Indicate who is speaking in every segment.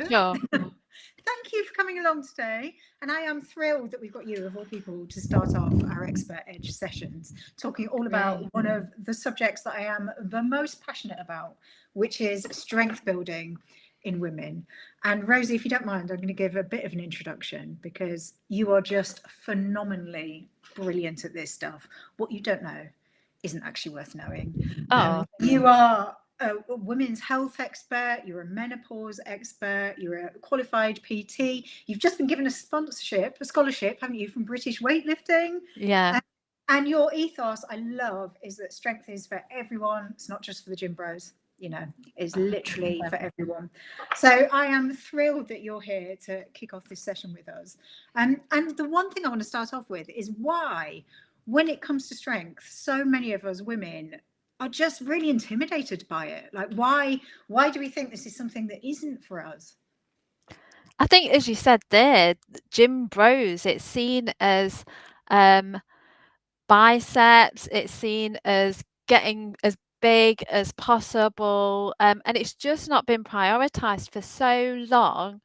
Speaker 1: Sure.
Speaker 2: Thank you for coming along today. And I am thrilled that we've got you, of all people, to start off our Expert Edge sessions, talking all about
Speaker 1: Great.
Speaker 2: one of the subjects that I am the most passionate about, which is strength building in women. And Rosie, if you don't mind, I'm going to give a bit of an introduction because you are just phenomenally brilliant at this stuff. What you don't know isn't actually worth knowing.
Speaker 1: Oh,
Speaker 2: You are a women's health expert, you're a menopause expert, you're a qualified PT. You've just been given a sponsorship, a scholarship, haven't you, from British weightlifting?
Speaker 1: yeah.
Speaker 2: Uh, and your ethos, I love, is that strength is for everyone. It's not just for the gym bros, you know, it's literally for everyone. So I am thrilled that you're here to kick off this session with us. And the one thing I want to start off with is why, when it comes to strength, so many of us women are just really intimidated by it. Like, why do we think this is something that isn't for us?
Speaker 1: I think, as you said there, gym bros, it's seen as um, biceps, it's seen as getting as big as possible, and it's just not been prioritized for so long.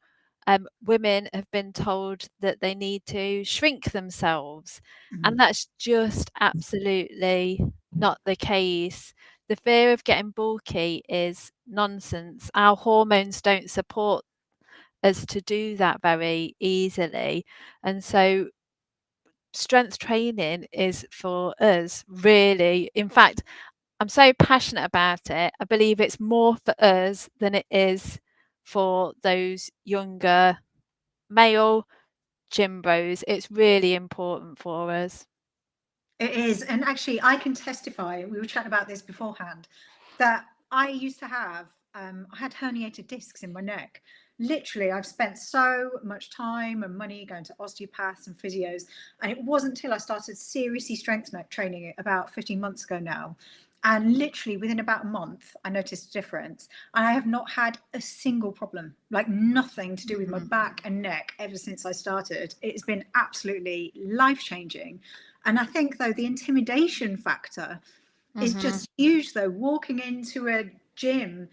Speaker 1: Women have been told that they need to shrink themselves, and that's just absolutely not the case. The fear of getting bulky is nonsense. Our hormones don't support us to do that very easily, and so strength training is for us, really. In fact, I'm so passionate about it. I believe it's more for us than it is for those younger male gym bros. It's really important for us.
Speaker 2: It is. And actually, I can testify, we were chatting about this beforehand, that I used to have, I had herniated discs in my neck. Literally, I've spent so much time and money going to osteopaths and physios. And it wasn't until I started seriously strength training about 15 months ago now. And literally within about a month, I noticed a difference. And I have not had a single problem, like nothing to do with my back and neck ever since I started. It's been absolutely life changing. And I think, though, the intimidation factor is
Speaker 1: Mhm.
Speaker 2: just huge, though. Walking into a gym,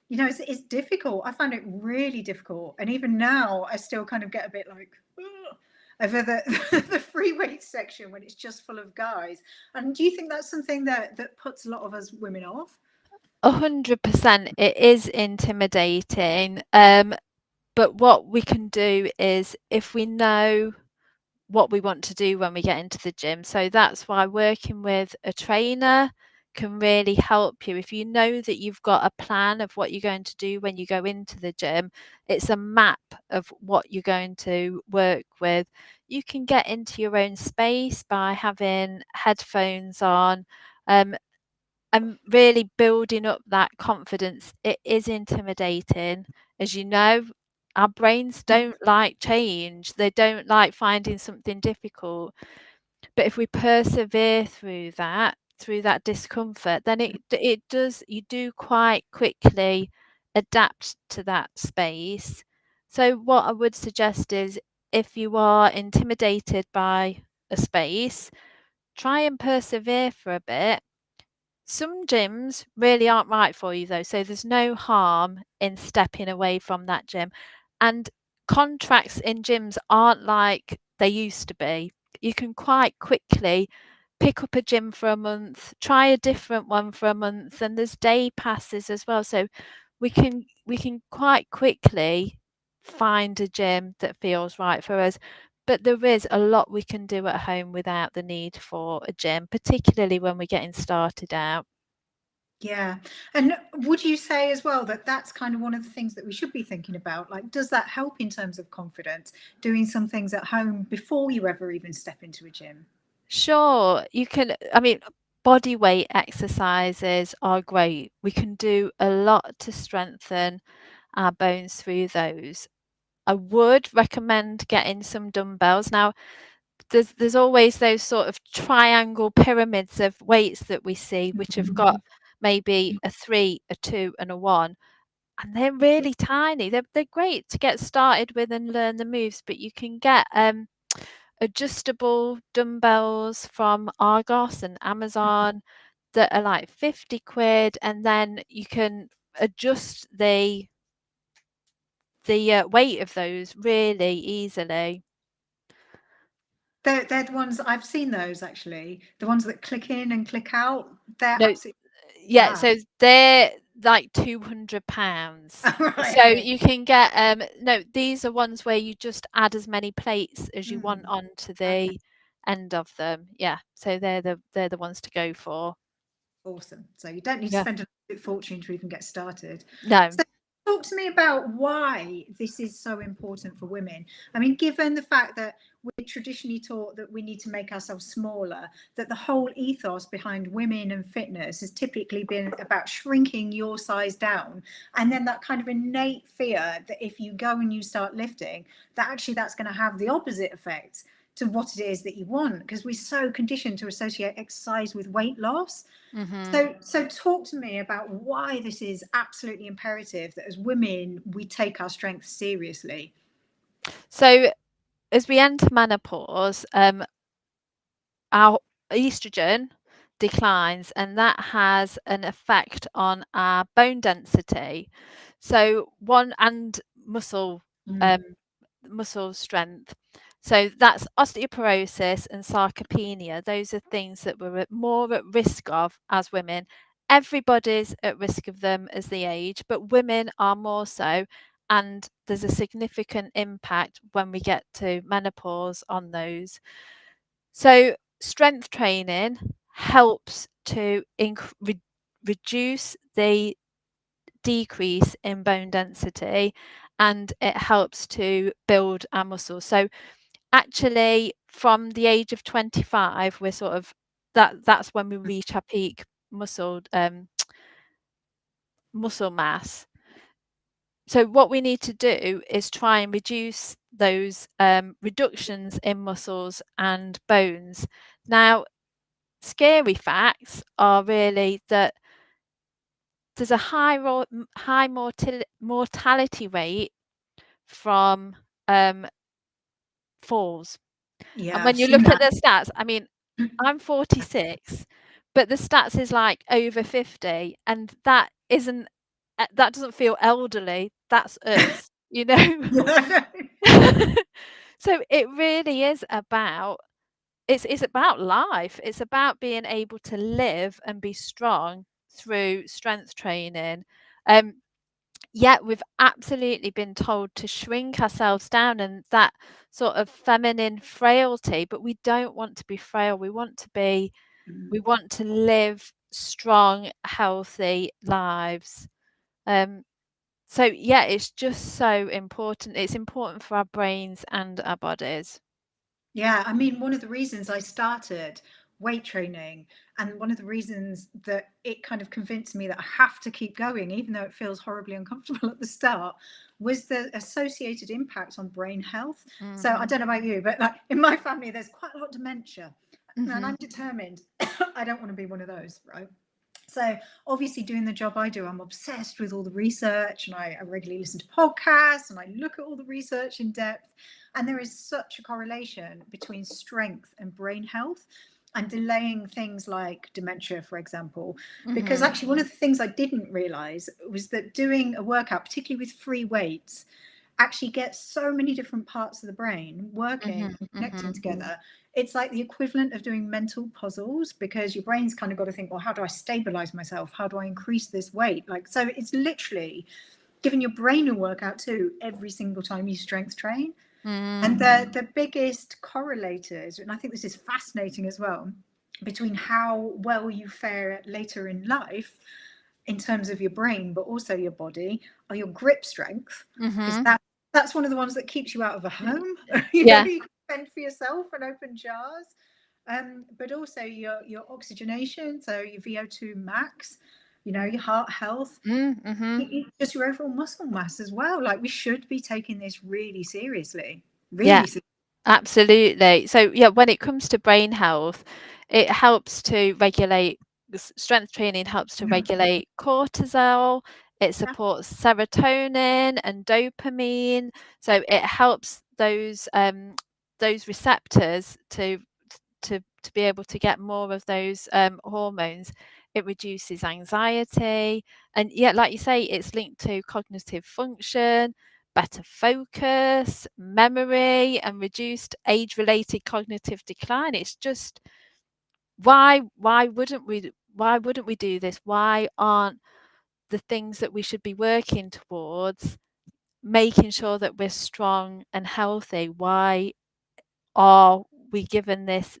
Speaker 2: you know, it's difficult. I find it really difficult. And even now, I still kind of get a bit like, "Ugh," over the free weight section when it's just full of guys. And do you think that's something that puts a lot of us women off?
Speaker 1: 100% it is intimidating. But what we can do is if we know what we want to do when we get into the gym. So that's why working with a trainer can really help you. If you know that you've got a plan of what you're going to do when you go into the gym, it's a map of what you're going to work with. You can get into your own space by having headphones on. Um, and really building up that confidence. It is intimidating. As you know, our brains don't like change. They don't like finding something difficult. But if we persevere through that discomfort, then it does you do quite quickly adapt to that space. So what I would suggest is if you are intimidated by a space, try and persevere for a bit. Some gyms really aren't right for you though, so there's no harm in stepping away from that gym. And contracts in gyms aren't like they used to be. You can quite quickly pick up a gym for a month, try a different one for a month, and there's day passes as well. So we can quite quickly find a gym that feels right for us. But there is a lot we can do at home without the need for a gym, particularly when we're getting started out.
Speaker 2: Yeah. And would you say as well that that's kind of one of the things that we should be thinking about? Like, does that help in terms of confidence, doing some things at home before you ever even step into a gym?
Speaker 1: Sure, you can, I mean, body weight exercises are great. We can do a lot to strengthen our bones through those. I would recommend getting some dumbbells. Now, there's always those sort of triangle pyramids of weights that we see, which have got maybe a 3, a 2, and a 1, and they're really tiny. They're great to get started with and learn the moves, but you can get adjustable dumbbells from Argos and Amazon that are like 50 quid, and then you can adjust the weight of those really easily.
Speaker 2: They're the ones I've seen those actually. The ones that click in and click out. They're
Speaker 1: No,
Speaker 2: absolutely
Speaker 1: yeah,
Speaker 2: fab.
Speaker 1: so they're like £200.
Speaker 2: Right.
Speaker 1: So
Speaker 2: Okay.
Speaker 1: you can get no, these are ones where you just add as many plates as you want
Speaker 2: Mm,
Speaker 1: onto
Speaker 2: okay.
Speaker 1: the end of them. Yeah, so they're the ones to go for.
Speaker 2: Awesome. So you don't need to
Speaker 1: Yeah.
Speaker 2: spend a fortune to even get started.
Speaker 1: No.
Speaker 2: So talk to me about why this is so important for women. I mean, given the fact that we're traditionally taught that we need to make ourselves smaller, that the whole ethos behind women and fitness has typically been about shrinking your size down, and then that kind of innate fear that if you go and you start lifting, that actually that's going to have the opposite effect to what it is that you want, because we're so conditioned to associate exercise with weight loss.
Speaker 1: Hmm.
Speaker 2: So talk to me about why this is absolutely imperative that as women we take our strength seriously.
Speaker 1: So as we enter menopause, our estrogen declines, and that has an effect on our bone density. So one and um,
Speaker 2: Mm.
Speaker 1: muscle strength. So that's osteoporosis and sarcopenia. Those are things that we're more at risk of as women. Everybody's at risk of them as they age, but women are more so. And there's a significant impact when we get to menopause on those. So strength training helps to reduce the decrease in bone density, and it helps to build our muscles. So actually from the age of 25 we're sort of that's when we reach our peak muscle mass. So what we need to do is try and reduce those reductions in muscles and bones. Now, scary facts are really that there's a high mortality rate from falls. And
Speaker 2: Yeah,
Speaker 1: when
Speaker 2: I've
Speaker 1: you
Speaker 2: seen
Speaker 1: look at
Speaker 2: that.
Speaker 1: the stats, I mean, I'm 46, but the stats is like over 50, and that isn't that doesn't feel elderly. That's us, you know.
Speaker 2: Yeah.
Speaker 1: So it really is about it's about life. It's about being able to live and be strong through strength training. Um, Yet we've absolutely been told to shrink ourselves down and that sort of feminine frailty, but we don't want to be frail. We want to live strong, healthy lives. Um, so yeah, it's just so important. It's important for our brains and our bodies.
Speaker 2: Yeah, I mean, one of the reasons I started weight training, and one of the reasons that it kind of convinced me that I have to keep going, even though it feels horribly uncomfortable at the start, was the associated impact on brain health. So I
Speaker 1: Mhm.
Speaker 2: don't know about you, but like in my family, there's quite a lot of dementia, and
Speaker 1: Mhm.
Speaker 2: I'm determined I don't want to be one of those, right? So obviously doing the job I do, I'm obsessed with all the research, and I regularly listen to podcasts and I look at all the research in depth. And there is such a correlation between strength and brain health and delaying things like dementia, for example. Because
Speaker 1: Mhm.
Speaker 2: actually, one of the things I didn't realize was that doing a workout, particularly with free weights, actually gets so many different parts of the brain working
Speaker 1: Mhm.
Speaker 2: and connecting
Speaker 1: Mhm.
Speaker 2: together. It's like the equivalent of doing mental puzzles, because your brain's kind of got to think, well, how do I stabilize myself? How do I increase this weight? Like, so it's literally giving your brain a workout too every single time you strength train. And
Speaker 1: Mm.
Speaker 2: the biggest correlators, and I think this is fascinating as well, between how well you fare later in life in terms of your brain, but also your body, are your grip strength, because
Speaker 1: Mhm.
Speaker 2: that's one of the ones that keeps you out of a home.
Speaker 1: Yeah.
Speaker 2: You can fend for yourself and open jars. But also your oxygenation, so your VO2 max, your heart health,
Speaker 1: Mhm.
Speaker 2: just your overall muscle mass as well. Like, we should be taking this really seriously,
Speaker 1: Yeah.
Speaker 2: really seriously.
Speaker 1: Absolutely. So, yeah, when it comes to brain health, it helps to regulate, strength training helps to regulate cortisol, it
Speaker 2: Yeah.
Speaker 1: supports serotonin and dopamine. So it helps those receptors to be able to get more of those hormones. It reduces anxiety, and yeah, like you say, it's linked to cognitive function, better focus, memory, and reduced age-related cognitive decline. It's just why wouldn't we do this? Why aren't the things that we should be working towards making sure that we're strong and healthy? Why are we given this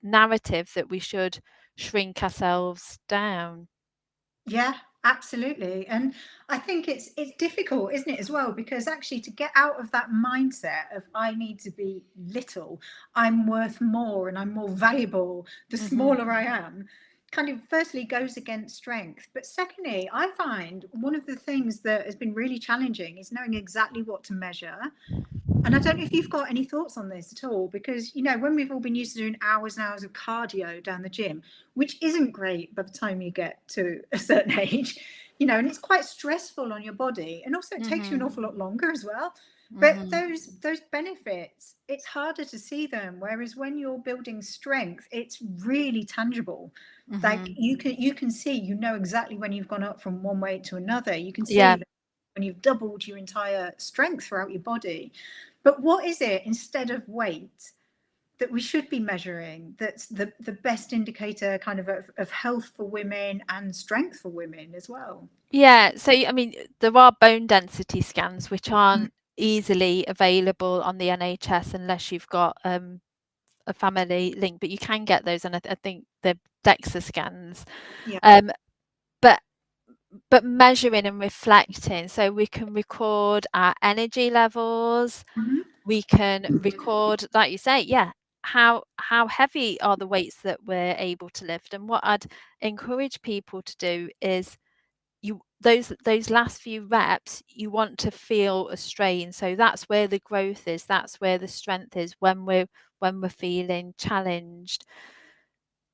Speaker 1: narrative that we should shrink ourselves down?
Speaker 2: Yeah, absolutely. And I think it's difficult, isn't it, as well? Because actually to get out of that mindset of I need to be little, I'm worth more and I'm more valuable the
Speaker 1: Mhm.
Speaker 2: smaller I am, kind of firstly goes against strength. But secondly, I find one of the things that has been really challenging is knowing exactly what to measure. And I don't know if you've got any thoughts on this at all, because, you know, when we've all been used to doing hours and hours of cardio down the gym, which isn't great by the time you get to a certain age, you know, and it's quite stressful on your body. And also it takes you an
Speaker 1: Mhm.
Speaker 2: awful lot longer as well. But
Speaker 1: Mhm.
Speaker 2: those benefits, it's harder to see them. Whereas when you're building strength, it's really tangible. Like
Speaker 1: Mhm.
Speaker 2: you can see, you know exactly when you've gone up from one weight to another. You can
Speaker 1: Yeah.
Speaker 2: see when you've doubled your entire strength throughout your body. But what is it instead of weight that we should be measuring that's the best indicator kind of health for women and strength for women as well?
Speaker 1: Yeah. So, I mean, there are bone density scans which
Speaker 2: Mm,
Speaker 1: aren't easily available on the NHS unless you've got a family link, but you can get those, and I think the DEXA scans.
Speaker 2: yeah.
Speaker 1: Um, but measuring and reflecting, so we can record our energy levels.
Speaker 2: Mhm.
Speaker 1: We can record, like you say, yeah, how heavy are the weights that we're able to lift. And what I'd encourage people to do is those last few reps, you want to feel a strain. So that's where the growth is, that's where the strength is when we're feeling challenged.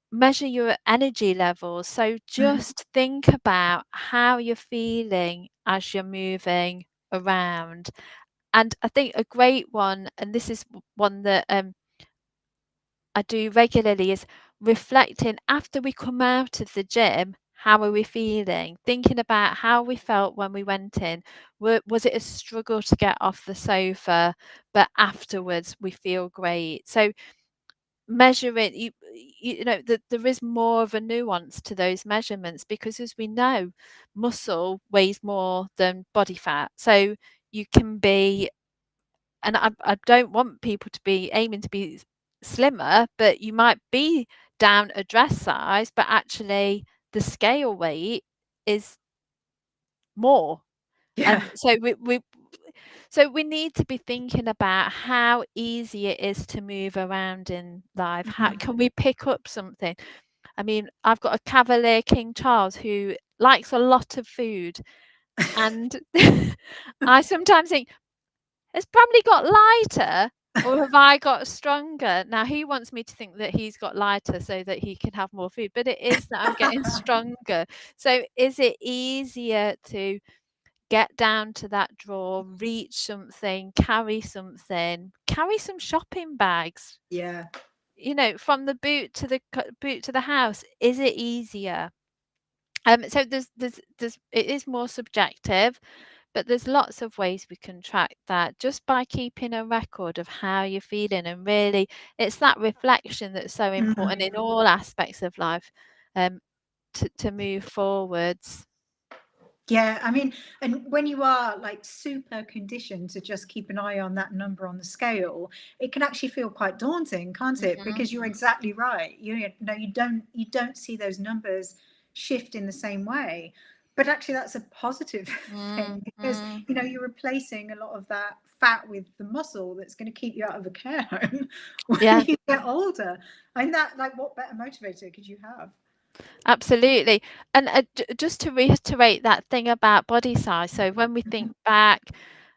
Speaker 1: Measure your energy levels. So
Speaker 2: Mhm.
Speaker 1: just think about how you're feeling as you're moving around. And I think a great one, and this is one that I do regularly, is reflecting after we come out of the gym. How are we feeling? Thinking about how we felt when we went in. Was it a struggle to get off the sofa, but afterwards we feel great? So measuring, you know that there is more of a nuance to those measurements, because as we know, muscle weighs more than body fat. So you can be, and I don't want people to be aiming to be slimmer, but you might be down a dress size, but actually the scale weight is more.
Speaker 2: Yeah.
Speaker 1: And so we need to be thinking about how easy it is to move around in life. How
Speaker 2: Mhm.
Speaker 1: can we pick up something? I mean, I've got a Cavalier King Charles who likes a lot of food, and I sometimes think, has probably got lighter, or have I got stronger? Now he wants me to think that he's got lighter so that he can have more food, but it is that I'm getting stronger. So is it easier to get down to that drawer, reach something, carry some shopping bags,
Speaker 2: Yeah.
Speaker 1: from the boot to the house? Is it easier? So there's it is more subjective, but there's lots of ways we can track that just by keeping a record of how you're feeling. And really, it's that reflection that's so important
Speaker 2: Mm.
Speaker 1: in all aspects of life, um, to move forwards.
Speaker 2: Yeah, I mean, and when you are like super conditioned to just keep an eye on that number on the scale, it can actually feel quite daunting, can't it?
Speaker 1: Mhm,
Speaker 2: Because you're exactly right. You know, you don't see those numbers shift in the same way. But actually that's a positive
Speaker 1: mm,
Speaker 2: thing, because
Speaker 1: mm.
Speaker 2: you know you're replacing a lot of that fat with the muscle that's going to keep you out of a care home when
Speaker 1: Yeah.
Speaker 2: you get older. And that, like, what better motivator could you have?
Speaker 1: Absolutely. And just to reiterate that thing about body size. So when we
Speaker 2: Mhm.
Speaker 1: think back,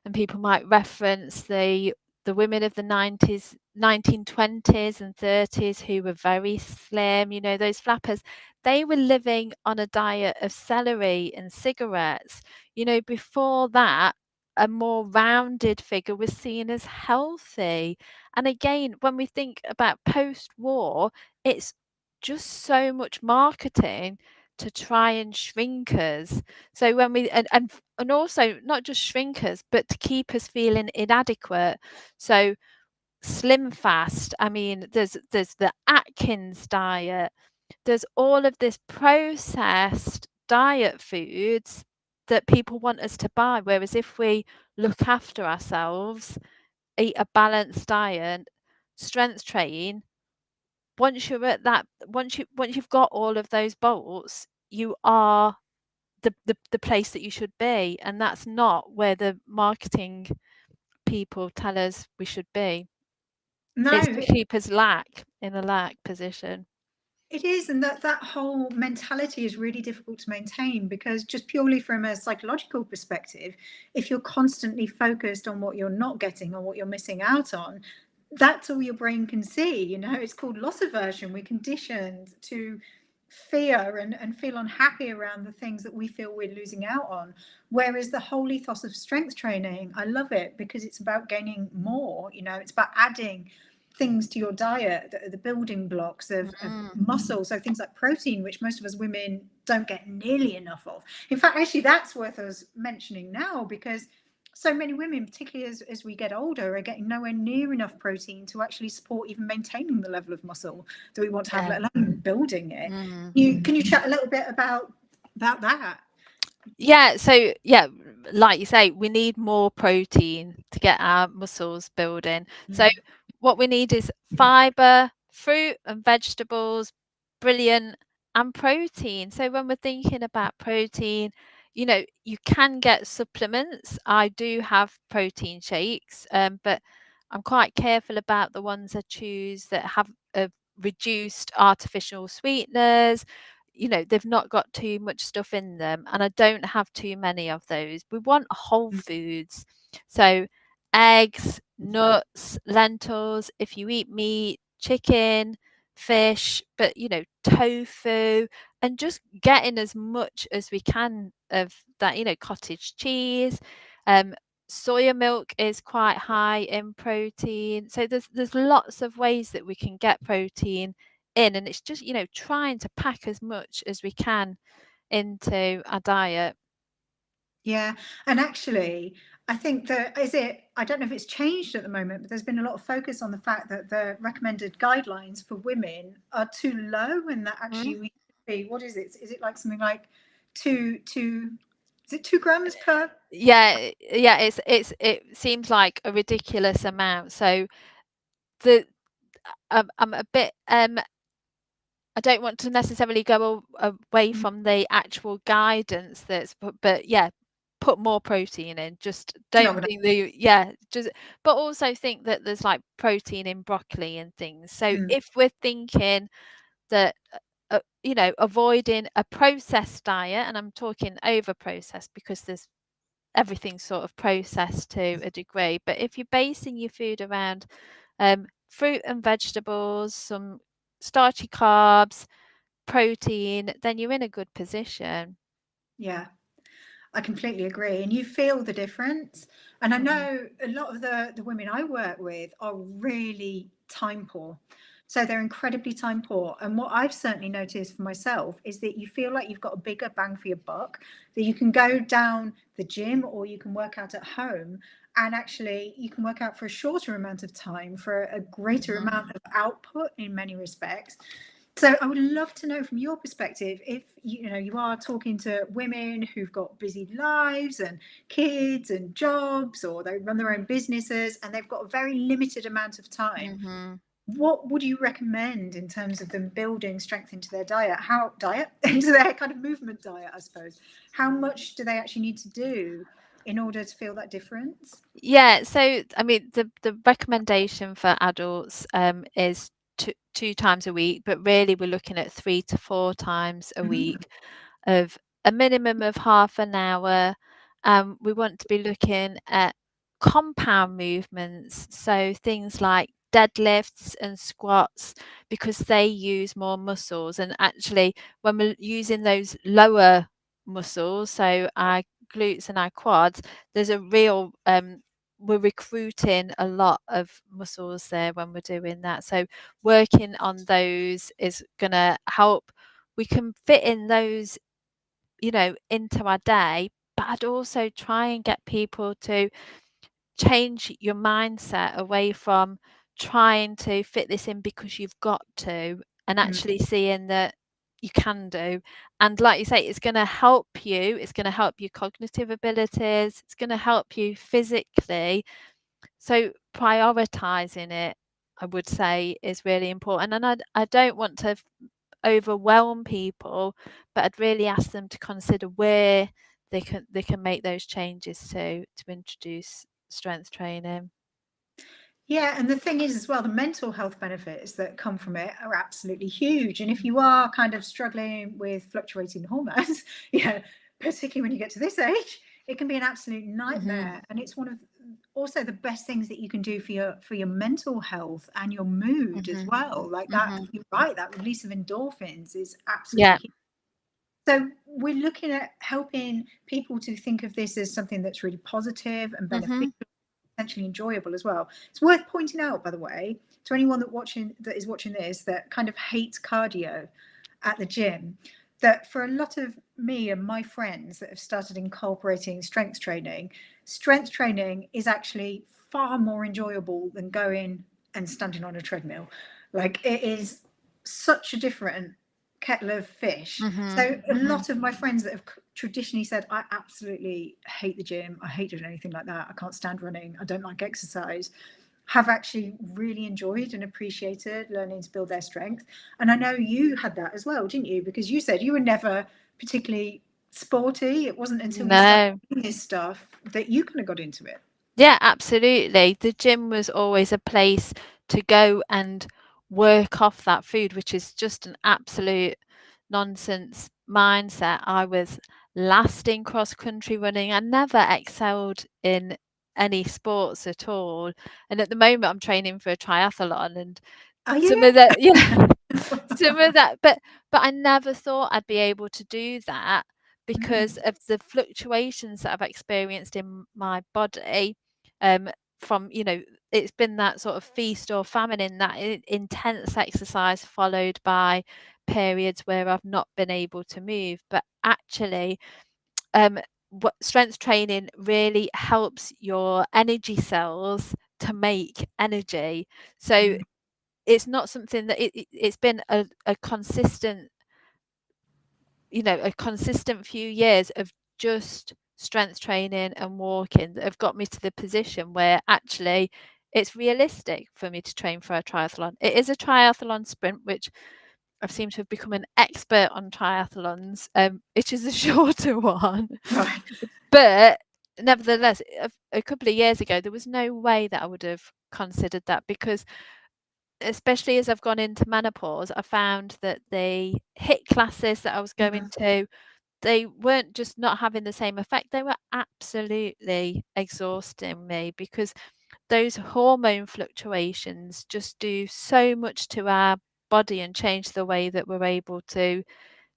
Speaker 1: and people might reference the women of the 90s, 1920s and 30s who were very slim, those flappers, they were living on a diet of celery and cigarettes. Before that, a more rounded figure was seen as healthy. And again, when we think about post-war, it's just so much marketing to try and shrink us. So when we and also not just shrink us, but to keep us feeling inadequate. So slim fast. I mean, there's the Atkins diet. There's all of this processed diet foods that people want us to buy. Whereas if we look after ourselves, eat a balanced diet, strength train, once you've got all of those bolts, you are the place that you should be. And that's not where the marketing people tell us we should be. It's
Speaker 2: No,
Speaker 1: to keep us in a lack position.
Speaker 2: it is, and that whole mentality is really difficult to maintain, because just purely from a psychological perspective, if you're constantly focused on what you're not getting or what you're missing out on, that's all your brain can see. It's called loss aversion. We're conditioned to fear and feel unhappy around the things that we feel we're losing out on. Whereas the whole ethos of strength training, I love it because it's about gaining more. It's about adding things to your diet that are the building blocks of muscle. So things like protein, which most of us women don't get nearly enough of. In fact, actually, that's worth us mentioning now, because so many women, particularly as we get older, are getting nowhere near enough protein to actually support even maintaining the level of muscle that we want to have,
Speaker 1: Yeah.
Speaker 2: let alone building it.
Speaker 1: Mm.
Speaker 2: Can you chat a little bit about that?
Speaker 1: Yeah, so yeah, like you say, we need more protein to get our muscles building. So what we need is fiber, fruit and vegetables, brilliant, and protein. So when we're thinking about protein, you can get supplements. I do have protein shakes, but I'm quite careful about the ones I choose that have reduced artificial sweeteners. They've not got too much stuff in them, and I don't have too many of those. We want whole foods. So eggs, nuts, lentils, if you eat meat, chicken, fish, but tofu, and just getting as much as we can of that, cottage cheese. Soya milk is quite high in protein. So there's lots of ways that we can get protein in, and it's just trying to pack as much as we can into our diet.
Speaker 2: Yeah, and actually, I think that I don't know if it's changed at the moment, but there's been a lot of focus on the fact that the recommended guidelines for women are too low, and that actually we should be, what is it? Is it like something like two, is it 2 grams per?
Speaker 1: Yeah, it seems like a ridiculous amount. So the I'm a bit I don't want to necessarily go away from the actual guidance but yeah, put more protein in. Just
Speaker 2: Not
Speaker 1: don't
Speaker 2: gonna.
Speaker 1: think but also think that there's like protein in broccoli and things. So
Speaker 2: Mm,
Speaker 1: if we're thinking that avoiding a processed diet, and I'm talking over processed because there's everything's sort of processed to a degree, but if you're basing your food around fruit and vegetables, some starchy carbs, protein, then you're in a good position.
Speaker 2: yeah. I completely agree. And you feel the difference. And I
Speaker 1: Mm.
Speaker 2: know a lot of the women I work with are really time poor. So they're incredibly time poor. And what I've certainly noticed for myself is that you feel like you've got a bigger bang for your buck, that you can go down the gym or you can work out at home. And actually, you can work out for a shorter amount of time for a greater
Speaker 1: Mhm.
Speaker 2: amount of output in many respects. So I would love to know from your perspective, if you are talking to women who've got busy lives and kids and jobs, or they run their own businesses and they've got a very limited amount of time.
Speaker 1: Mhm.
Speaker 2: What would you recommend in terms of them building strength into their diet into their kind of movement diet, I suppose? How much do they actually need to do in order to feel that difference?
Speaker 1: Yeah, so I mean the recommendation for adults is two times a week, but really we're looking at 3 to 4 times a
Speaker 2: Mhm.
Speaker 1: week of a minimum of half an hour. We want to be looking at compound movements, so things like deadlifts and squats, because they use more muscles. And actually, when we're using those lower muscles, so our glutes and our quads, there's a real we're recruiting a lot of muscles there when we're doing that. So working on those is going to help we can fit in those, into our day. But I'd also try and get people to change your mindset away from trying to fit this in because you've got to, and actually seeing that you can do. And like you say, it's going to help you. It's going to help your cognitive abilities. It's going to help you physically. So prioritizing it, I would say, is really important. And I don't want to overwhelm people, but I'd really ask them to consider where they can make those changes to introduce strength training.
Speaker 2: Yeah, and the thing is as well, the mental health benefits that come from it are absolutely huge. And if you are kind of struggling with fluctuating hormones, particularly when you get to this age, it can be an absolute nightmare. And it's one of also the best things that you can do for your mental health and your mood as well. Like that, you're right, that release of endorphins is absolutely huge. So we're looking at helping people to think of this as something that's really positive and beneficial, potentially enjoyable as well. It's worth pointing out, by the way, to anyone that is watching this that kind of hates cardio at the gym, that for a lot of me and my friends that have started incorporating strength training is actually far more enjoyable than going and standing on a treadmill. Like, it is such a different kettle of fish. So a lot of my friends that have traditionally said, I absolutely hate the gym, I hate doing anything like that, I can't stand running, I don't like exercise, have actually really enjoyed and appreciated learning to build their strength. And I know you had that as well, didn't you? Because you said you were never particularly sporty. It wasn't until you started doing this stuff that you kind of got into it.
Speaker 1: Yeah, absolutely. The gym was always a place to go and work off that food, which is just an absolute nonsense mindset. I was last in cross country running. I never excelled in any sports at all. And at the moment I'm training for a triathlon, and some of that, some of that, but I never thought I'd be able to do that because of the fluctuations that I've experienced in my body. From, it's been that sort of feast or famine, in that intense exercise followed by periods where I've not been able to move. But actually, what strength training really helps your energy cells to make energy. So it's not something that it's been a consistent, a consistent few years of just strength training and walking that have got me to the position where actually it's realistic for me to train for a triathlon. It is a triathlon sprint, which I've seemed to have become an expert on triathlons, which is a shorter one.
Speaker 2: Right.
Speaker 1: But nevertheless, a couple of years ago, there was no way that I would have considered that, because especially as I've gone into menopause, I found that the HIIT classes that I was going to, they weren't just not having the same effect, they were absolutely exhausting me, because those hormone fluctuations just do so much to our body and change the way that we're able to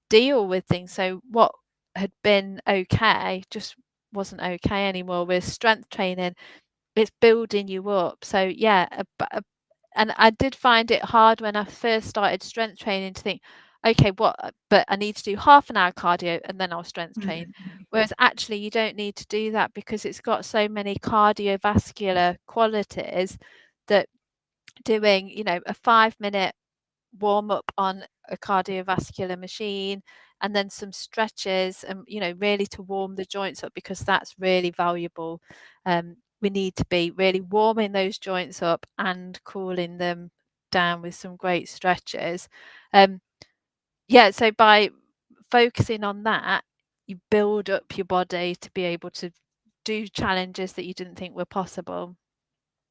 Speaker 1: deal with things. So what had been okay just wasn't okay anymore. With strength training, it's building you up. So yeah, and I did find it hard when I first started strength training to think, okay, but I need to do half an hour cardio and then I'll strength train. Whereas actually you don't need to do that, because it's got so many cardiovascular qualities that doing, a 5-minute warm up on a cardiovascular machine and then some stretches, and really to warm the joints up, because that's really valuable. We need to be really warming those joints up and cooling them down with some great stretches. So by focusing on that, you build up your body to be able to do challenges that you didn't think were possible.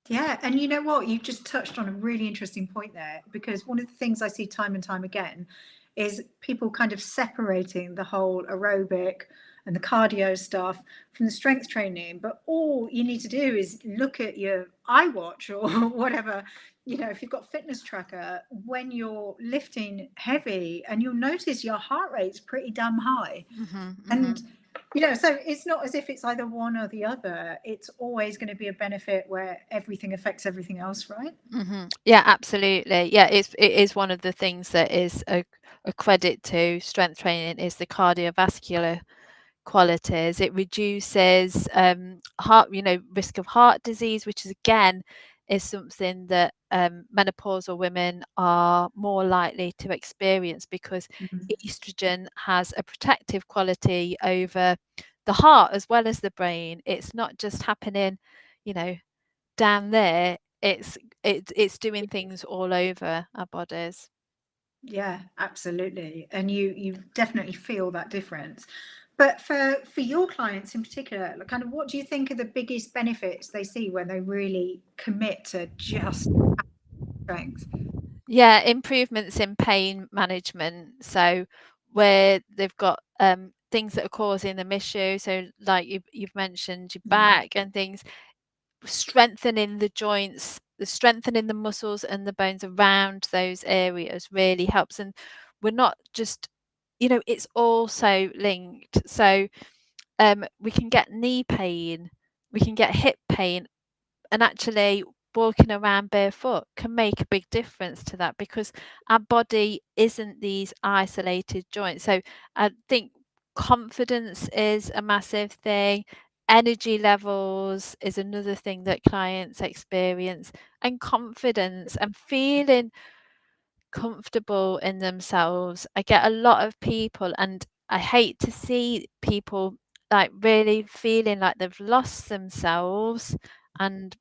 Speaker 2: Yeah, and you know what? You've just touched on a really interesting point there, because one of the things I see time and time again is people kind of separating the whole aerobic and the cardio stuff from the strength training. But all you need to do is look at your iWatch or whatever, if you've got a fitness tracker, when you're lifting heavy, and you'll notice your heart rate's pretty damn high. And So it's not as if it's either one or the other. It's always going to be a benefit where everything affects everything else, right?
Speaker 1: Yeah, absolutely. Yeah, it is one of the things that is a credit to strength training is the cardiovascular qualities. It reduces heart, risk of heart disease, which is again is something that menopausal women are more likely to experience because estrogen has a protective quality over the heart as well as the brain. It's not just happening, you know, down there. It's doing things all over our bodies.
Speaker 2: Yeah, absolutely. And you definitely feel that difference. But for your clients in particular, like, kind of what do you think are the biggest benefits they see when they really commit to just strength?
Speaker 1: Yeah, improvements in pain management. So where they've got things that are causing them issue. So like you've mentioned your back and things, strengthening the joints, the strengthening the muscles and the bones around those areas really helps. And we're not just, it's also linked. So we can get knee pain, we can get hip pain, and actually walking around barefoot can make a big difference to that because our body isn't these isolated joints. So I think confidence is a massive thing. Energy levels is another thing that clients experience, and confidence and feeling comfortable in themselves. I get a lot of people, and I hate to see people like really feeling like they've lost themselves and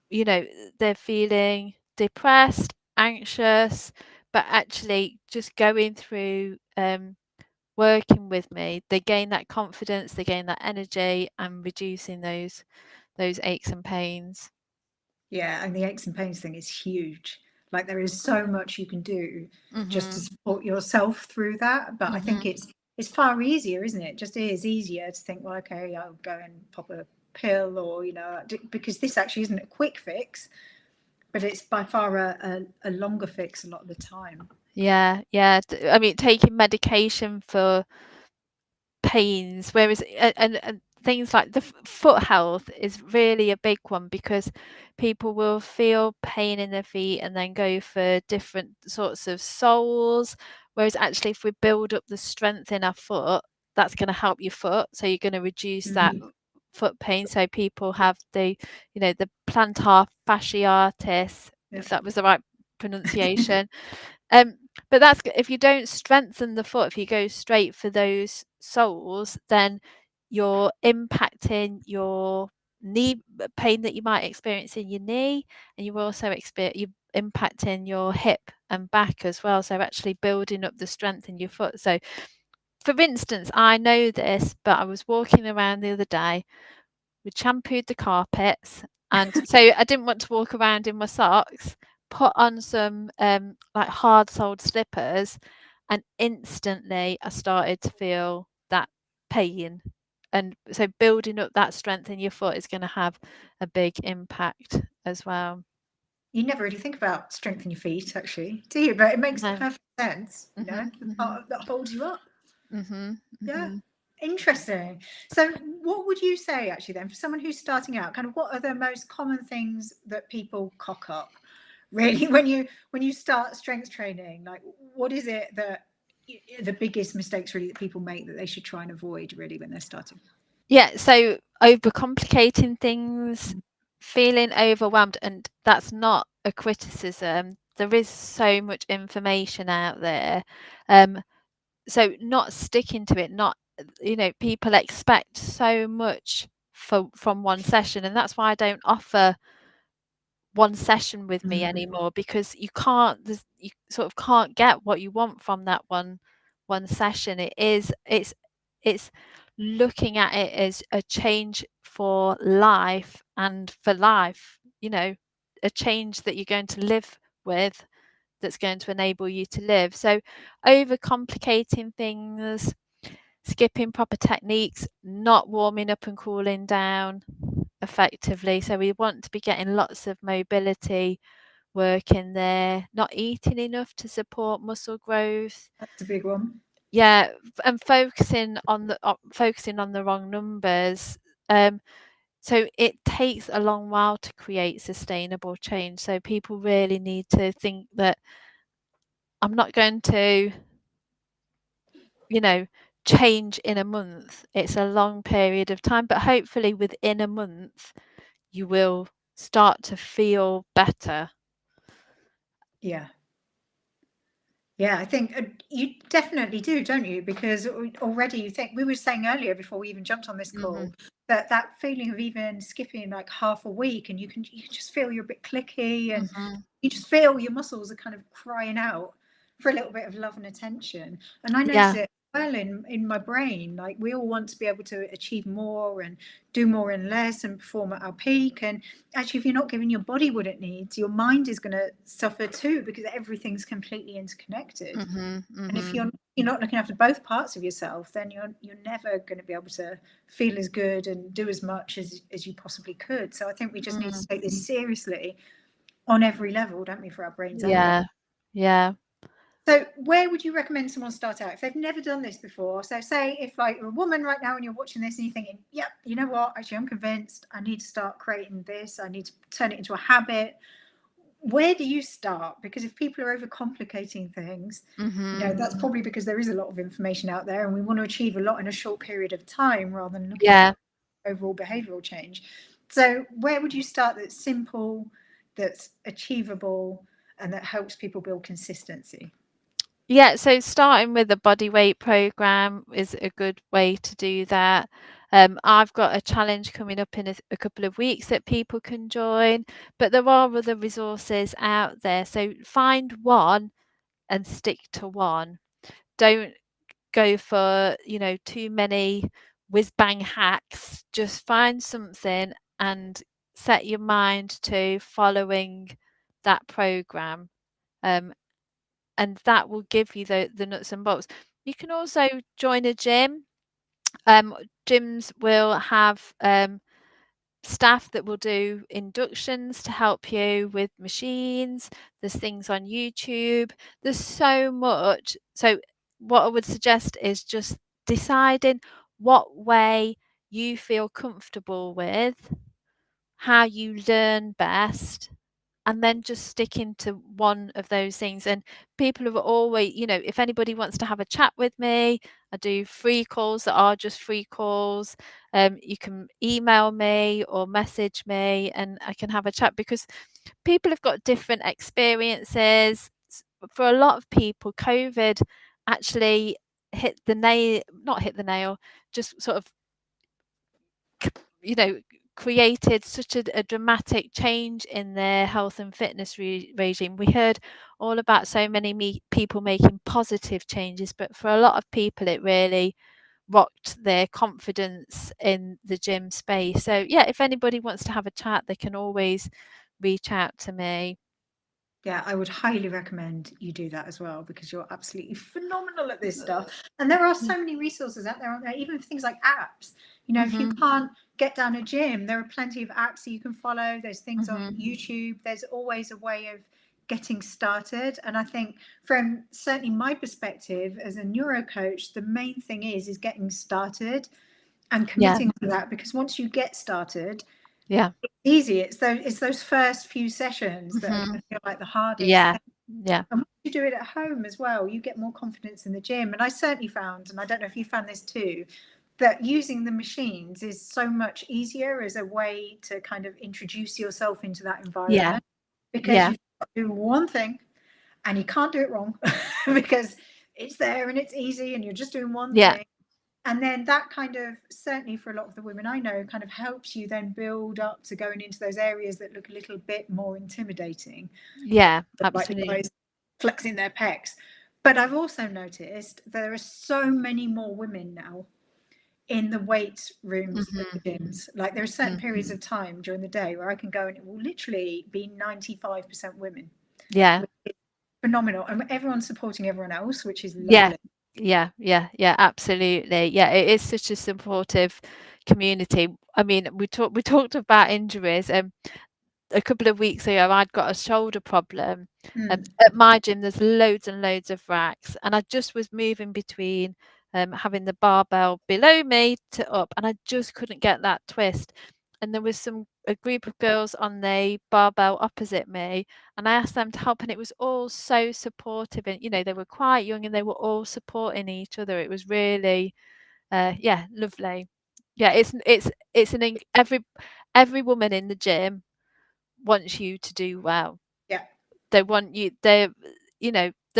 Speaker 1: they're feeling depressed, anxious, but actually just going through working with me, they gain that confidence, they gain that energy and reducing those aches and pains.
Speaker 2: Yeah, and the aches and pains thing is huge. Like there is so much you can do just to
Speaker 1: Mhm.
Speaker 2: support yourself through that. But I think
Speaker 1: Mhm.
Speaker 2: it's far easier, isn't it? Just is easier to think, well, okay, I'll go and pop a pill, or because this actually isn't a quick fix, but it's by far a longer fix a lot of the time.
Speaker 1: Yeah, yeah. I mean, taking medication for pains, whereas and things like the foot health is really a big one because people will feel pain in their feet and then go for different sorts of soles, whereas actually if we build up the strength in our foot, that's going to help your foot, so you're going to reduce that foot pain. So people have the plantar fasciitis,
Speaker 2: Yeah.
Speaker 1: if that was the right pronunciation. um but that's if you don't strengthen the foot, if you go straight for those soles, then you're impacting your knee pain that you might experience in your knee, and you're impacting your hip and back as well. So actually building up the strength in your foot. So for instance, I know this, but I was walking around the other day, we shampooed the carpets, and so I didn't want to walk around in my socks, put on some like hard soled slippers, and instantly I started to feel that pain. And so building up that strength in your foot is going to have a big impact as well.
Speaker 2: You never really think about strengthening your feet, actually, do you? But it makes
Speaker 1: No.
Speaker 2: perfect sense,
Speaker 1: Mhm.
Speaker 2: the
Speaker 1: Mhm.
Speaker 2: part that holds you up.
Speaker 1: Mhm.
Speaker 2: Yeah.
Speaker 1: Mhm.
Speaker 2: Interesting. So, what would you say actually then for someone who's starting out? Kind of what are the most common things that people cock up really when you start strength training? Like, what is it that the biggest mistakes really that people make that they should try and avoid really when they're starting?
Speaker 1: Yeah, so overcomplicating things, feeling overwhelmed, and that's not a criticism. There is so much information out there. Um, so not sticking to it, not, people expect so much from one session, and that's why I don't offer one session with me anymore, because you sort of can't get what you want from that one session. It's looking at it as a change for life and for life, a change that you're going to live with, that's going to enable you to live. So overcomplicating things, skipping proper techniques, not warming up and cooling down effectively. So we want to be getting lots of mobility work in there, not eating enough to support muscle growth.
Speaker 2: That's a big one.
Speaker 1: Yeah, and focusing on the wrong numbers. Um, so it takes a long while to create sustainable change. So people really need to think that I'm not going to, you know, change in a month. It's a long period of time, but hopefully within a month you will start to feel better.
Speaker 2: Yeah. Yeah, I think you definitely do, don't you? Because already you think, we were saying earlier before we even jumped on this
Speaker 1: Mhm.
Speaker 2: call, that that feeling of even skipping like half a week, and you can just feel you're a bit clicky, and
Speaker 1: Mhm.
Speaker 2: you just feel your muscles are kind of crying out for a little bit of love and attention. And I notice
Speaker 1: Yeah.
Speaker 2: it well in my brain. Like, we all want to be able to achieve more and do more and less and perform at our peak. And actually, if you're not giving your body what it needs, your mind is going to suffer too, because everything's completely interconnected.
Speaker 1: Mhm.
Speaker 2: And if
Speaker 1: Mhm.
Speaker 2: you're not looking after both parts of yourself, then you're never going to be able to feel as good and do as much as you possibly could. So I think we just need to
Speaker 1: Mm.
Speaker 2: take this seriously on every level, don't we, for our brains and bodies.
Speaker 1: Yeah. Yeah.
Speaker 2: So where would you recommend someone start out if they've never done this before? So say if like you're a woman right now and you're watching this and you're thinking, yep, you know what, actually I'm convinced I need to start creating this, I need to turn it into a habit. Where do you start? Because if people are overcomplicating things,
Speaker 1: Mhm.
Speaker 2: that's probably because there is a lot of information out there and we want to achieve a lot in a short period of time rather than looking at
Speaker 1: Yeah.
Speaker 2: overall behavioral change. So where would you start that's simple, that's achievable, and that helps people build consistency?
Speaker 1: Yeah, so starting with a body weight program is a good way to do that. I've got a challenge coming up in a couple of weeks that people can join, but there are other resources out there. So find one and stick to one. Don't go for, too many whiz bang hacks. Just find something and set your mind to following that program. Um, and that will give you the nuts and bolts. You can also join a gym. Um, Gyms will have staff that will do inductions to help you with machines. There's things on YouTube. There's so much. So, what I would suggest is just deciding what way you feel comfortable with, how you learn best, and then just sticking to one of those things. And people have always, if anybody wants to have a chat with me, I do free calls that are just free calls. You can email me or message me and I can have a chat, because people have got different experiences. For a lot of people, COVID actually hit the nail, not hit the nail, just sort of, you know, created such a dramatic change in their health and fitness regime. We heard all about so many people making positive changes, but for a lot of people, it really rocked their confidence in the gym space. So, yeah, if anybody wants to have a chat, they can always reach out to me.
Speaker 2: Yeah, I would highly recommend you do that as well, because you're absolutely phenomenal at this stuff. And there are so many resources out there, aren't there? Even things like apps. If you
Speaker 1: Mhm.
Speaker 2: can't get down a gym, there are plenty of apps that you can follow. There's things on
Speaker 1: Mhm.
Speaker 2: YouTube. There's always a way of getting started. And I think, from certainly my perspective as a neuro coach, the main thing is getting started and
Speaker 1: Yeah.
Speaker 2: committing to that, because once you get started,
Speaker 1: Yeah.
Speaker 2: easy. It's those first few sessions that are going
Speaker 1: Mhm.
Speaker 2: to feel like the hardest.
Speaker 1: Yeah. Yeah.
Speaker 2: And once you do it at home as well, you get more confidence in the gym. And I certainly found, and I don't know if you found this too, that using the machines is so much easier as a way to kind of introduce yourself into that
Speaker 1: Yeah.
Speaker 2: environment, because
Speaker 1: Yeah.
Speaker 2: you've got to do one thing and you can't do it wrong because it's there and it's easy and you're just doing one
Speaker 1: Yeah.
Speaker 2: thing. And then that kind of, certainly for a lot of the women I know, kind of helps you then build up to going into those areas that look a little bit more intimidating,
Speaker 1: Yeah.
Speaker 2: like the
Speaker 1: Absolutely.
Speaker 2: guys flexing their pecs. But I've also noticed there are so many more women now in the weight rooms at the
Speaker 1: Mhm.
Speaker 2: gyms. Like, there are certain
Speaker 1: Mhm.
Speaker 2: periods of time during the day where I can go and it will literally be 95% women,
Speaker 1: Yeah.
Speaker 2: which is phenomenal. And everyone's supporting everyone else, which is
Speaker 1: Yeah.
Speaker 2: lovely.
Speaker 1: Yeah. Yeah. Yeah. Absolutely. Yeah. It is such a supportive community. I mean, we talked about injuries. a couple of weeks ago, I'd got a shoulder problem.
Speaker 2: Mm.
Speaker 1: At my gym, there's loads and loads of racks, and I just was moving between having the barbell below me to up, and I just couldn't get that twist. And there was a group of girls on the barbell opposite me, and I asked them to help, and it was all so supportive. And they were quite young, and they were all supporting each other. It was really, yeah, lovely. Yeah, every woman in the gym wants you to do well.
Speaker 2: Yeah.
Speaker 1: They want you. They're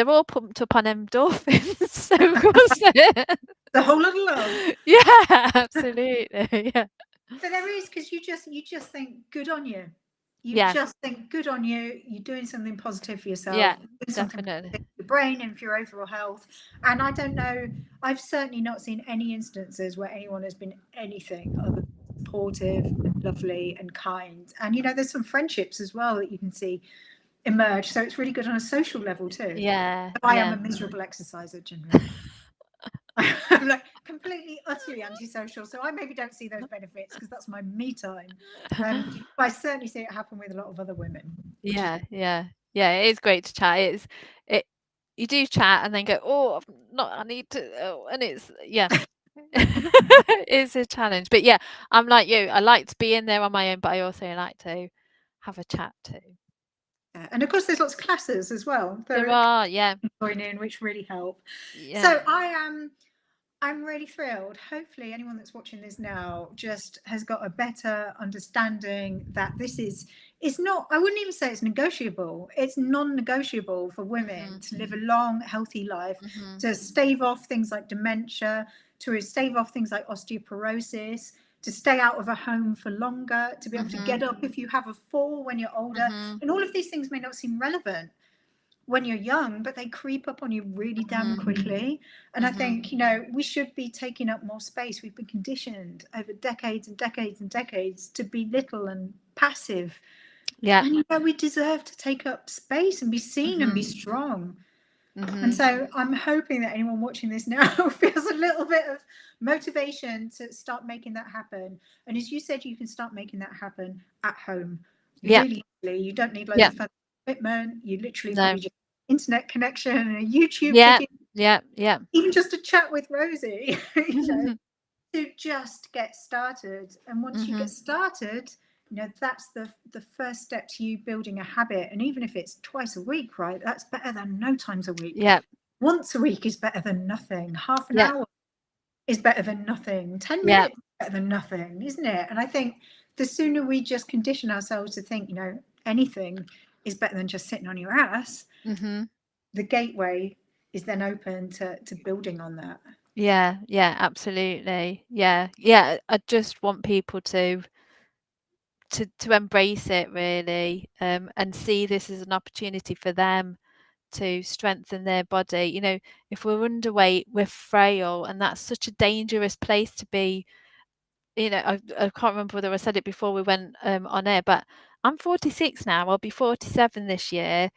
Speaker 1: all pumped up on endorphins. So of course,
Speaker 2: The whole lot of love.
Speaker 1: yeah, absolutely, yeah,
Speaker 2: But there is, because you just think good on you. You
Speaker 1: yeah,
Speaker 2: just think good on you. You're doing something positive for
Speaker 1: yeah,
Speaker 2: yourself, doing something
Speaker 1: definitely.
Speaker 2: positive for your brain and for your overall health. And I don't know, I've certainly not seen any instances where anyone has been anything other than supportive and lovely and kind. And there's some friendships as well that you can see emerge. So it's really good on a social level too.
Speaker 1: Yeah,
Speaker 2: I am
Speaker 1: yeah.
Speaker 2: a miserable exerciser generally. I'm like completely, utterly antisocial. So I maybe don't see those benefits because that's my me time. But I certainly see it happen with a lot of other women.
Speaker 1: Yeah, yeah, yeah. It is great to chat. It. You do chat and then go, oh, I need to, oh, and yeah. It's a challenge, but yeah, I'm like you. I like to be in there on my own, but I also like to have a chat too.
Speaker 2: And of course, there's lots of classes as well.
Speaker 1: There are, yeah,
Speaker 2: Join in, which really help.
Speaker 1: yeah.
Speaker 2: So I'm really thrilled. Hopefully, anyone that's watching this now just has got a better understanding that this is not, I wouldn't even say it's negotiable. It's non-negotiable for women to live a long, healthy life, to stave off things like dementia, to stave off things like osteoporosis, to stay out of a home for longer, to be able to get up if you have a fall when you're older. And all of these things may not seem relevant when you're young, but they creep up on you really damn quickly. And I think, we should be taking up more space. We've been conditioned over decades and decades and decades to be little and passive.
Speaker 1: Yeah.
Speaker 2: And we deserve to take up space and be seen and be strong. And so I'm hoping that anyone watching this now feels a little bit of motivation to start making that happen. And as you said, you can start making that happen at home.
Speaker 1: Yeah.
Speaker 2: Really easily. You don't need loads of fancy equipment. You literally probably just internet connection and a YouTube video.
Speaker 1: Yeah.
Speaker 2: Even just a chat with Rosie, to just get started. And once you get started, that's the first step to you building a habit. And even if it's twice a week, right, that's better than no times a week.
Speaker 1: Yeah.
Speaker 2: Once a week is better than nothing. Half an
Speaker 1: Yeah.
Speaker 2: hour is better than nothing. 10
Speaker 1: Yeah.
Speaker 2: minutes is better than nothing, isn't it? And I think the sooner we just condition ourselves to think, anything is better than just sitting on your ass, the gateway is then open to building on that.
Speaker 1: Yeah, absolutely. Yeah. I just want people to embrace it really, and see this as an opportunity for them to strengthen their body. If we're underweight, we're frail, and that's such a dangerous place to be. I can't remember whether I said it before we went on air, but I'm 46 now. I'll be 47 this year.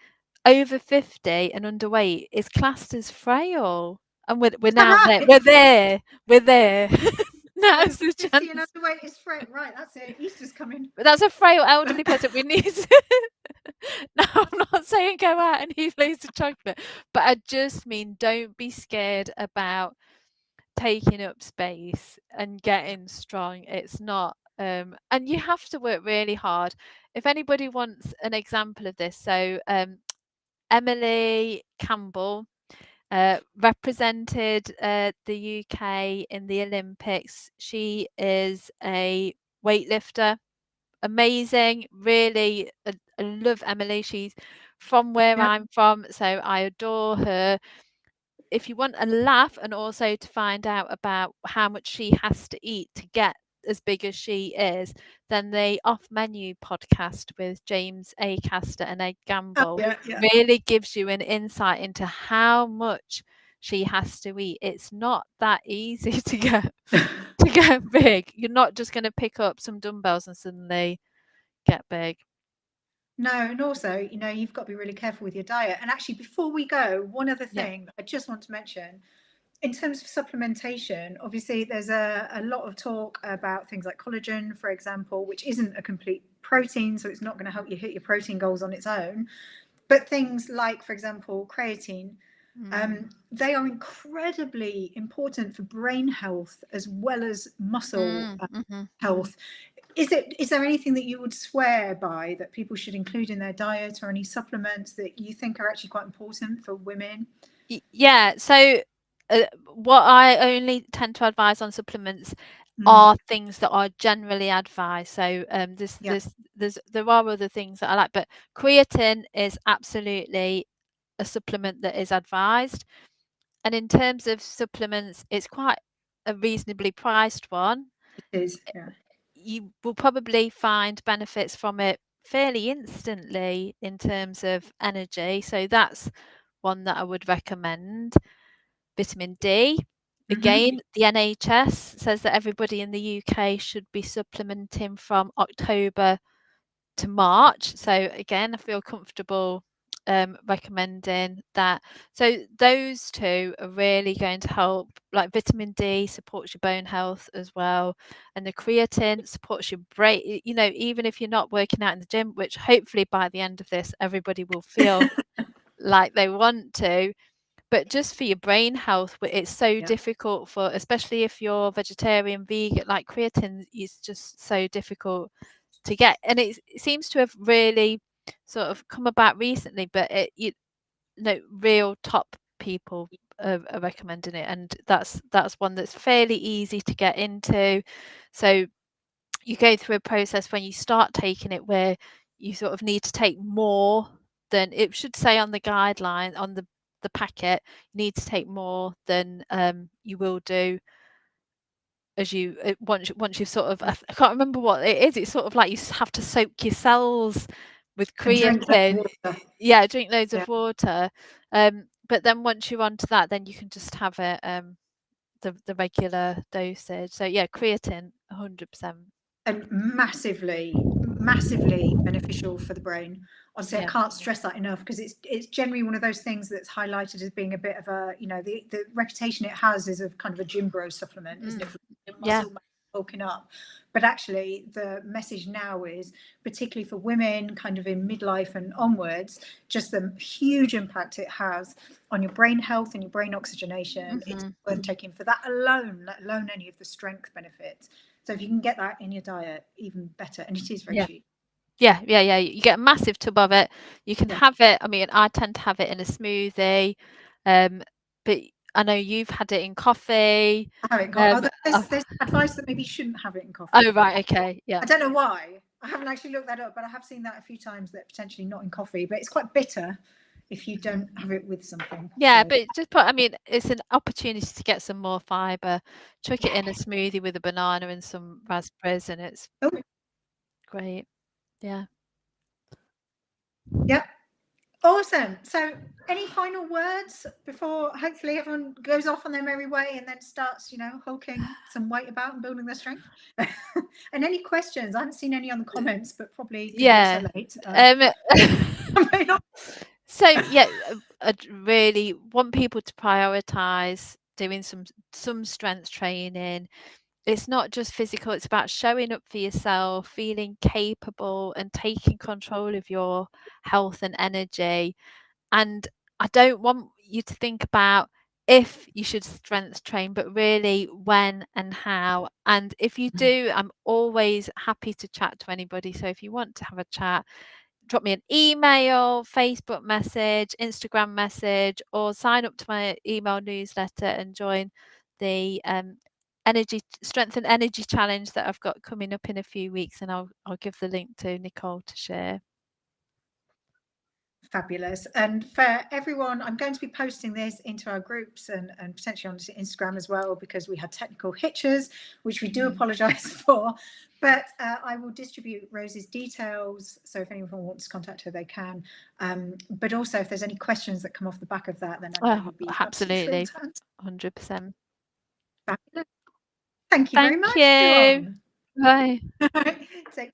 Speaker 1: Over 50 and underweight is classed as frail, and we're now there. We're there. Now's the
Speaker 2: 50
Speaker 1: chance.
Speaker 2: and underweight is frail. Right, that's it. Easter's coming.
Speaker 1: But that's a frail elderly person. We need to. No, I'm not saying go out and eat loads of chocolate, but I just mean don't be scared about taking up space and getting strong. It's not, and you have to work really hard. If anybody wants an example of this, so Emily Campbell represented the UK in the Olympics. She is a weightlifter. Amazing, really. I love Emily. She's from where I'm from, so I adore her. If you want a laugh and also to find out about how much she has to eat to get as big as she is, then the Off Menu podcast with James Acaster and Ed Gamble really gives you an insight into how much she has to eat. It's not that easy to get big. You're not just going to pick up some dumbbells and suddenly get big.
Speaker 2: No, and also, you've got to be really careful with your diet. And actually, before we go, one other thing I just want to mention, in terms of supplementation, obviously there's a lot of talk about things like collagen, for example, which isn't a complete protein, so it's not going to help you hit your protein goals on its own. But things like, for example, creatine, they are incredibly important for brain health as well as muscle health. Is there anything that you would swear by that people should include in their diet, or any supplements that you think are actually quite important for women?
Speaker 1: Yeah, so what I only tend to advise on supplements are things that are generally advised. So there are other things that I like, but creatine is absolutely a supplement that is advised. And in terms of supplements, it's quite a reasonably priced one.
Speaker 2: It is, yeah.
Speaker 1: You will probably find benefits from it fairly instantly in terms of energy. So that's one that I would recommend. Vitamin D. Again, the NHS says that everybody in the UK should be supplementing from October to March. So again, I feel comfortable recommending that. So those two are really going to help. Like vitamin D supports your bone health as well, and the creatine supports your brain. You know, even if you're not working out in the gym, which hopefully by the end of this everybody will feel like they want to, but just for your brain health, it's so difficult for, especially if you're vegetarian, vegan, like creatine is just so difficult to get. And it seems to have really sort of come about recently, but real top people are recommending it, and that's one that's fairly easy to get into. So you go through a process when you start taking it where you sort of need to take more than it should say on the guideline on the packet. You need to take more than you will do as you once you've sort of, I can't remember what it is. It's sort of like you have to soak your cells with creatine. Yeah, drink loads of water. But then once you're onto that, then you can just have it the regular dosage. So yeah, creatine 100%.
Speaker 2: And massively beneficial for the brain. Honestly, I can't stress that enough, because it's generally one of those things that's highlighted as being a bit of a, the reputation it has is of kind of a gym bro supplement, isn't it? For muscle bulking up. But actually, the message now is, particularly for women kind of in midlife and onwards, just the huge impact it has on your brain health and your brain oxygenation. It's worth taking for that alone, let alone any of the strength benefits. So if you can get that in your diet, even better. And it is very cheap.
Speaker 1: Yeah. You get a massive tub of it. You can have it. I mean, I tend to have it in a smoothie, but I know you've had it in coffee.
Speaker 2: I have it in coffee. There's advice that maybe you shouldn't have it in coffee.
Speaker 1: Oh, right. Okay. Yeah.
Speaker 2: I don't know why. I haven't actually looked that up, but I have seen that a few times, that potentially not in coffee. But it's quite bitter if you don't have it with something.
Speaker 1: Yeah, but just I mean, it's an opportunity to get some more fibre. Chuck it in a smoothie with a banana and some raspberries, and it's great. Yeah.
Speaker 2: Yep. Awesome. So any final words before hopefully everyone goes off on their merry way and then starts, hulking some weight about and building their strength? And any questions? I haven't seen any on the comments, but probably
Speaker 1: yeah.
Speaker 2: So late.
Speaker 1: So yeah, I'd really want people to prioritize doing some strength training. It's not just physical, it's about showing up for yourself, feeling capable and taking control of your health and energy. And I don't want you to think about if you should strength train, but really when and how. And if you do, I'm always happy to chat to anybody. So if you want to have a chat, drop me an email, Facebook message, Instagram message, or sign up to my email newsletter and join the strength and energy challenge that I've got coming up in a few weeks, and I'll give the link to Nicole to share.
Speaker 2: Fabulous. And for everyone, I'm going to be posting this into our groups and potentially onto Instagram as well, because we had technical hitches, which we do apologize for. But I will distribute Rosie's details, so if anyone wants to contact her, they can. But also, if there's any questions that come off the back of that, then I know you'll be
Speaker 1: absolutely 100%.
Speaker 2: Fabulous. Thank you very much,
Speaker 1: everyone. Bye.
Speaker 2: Take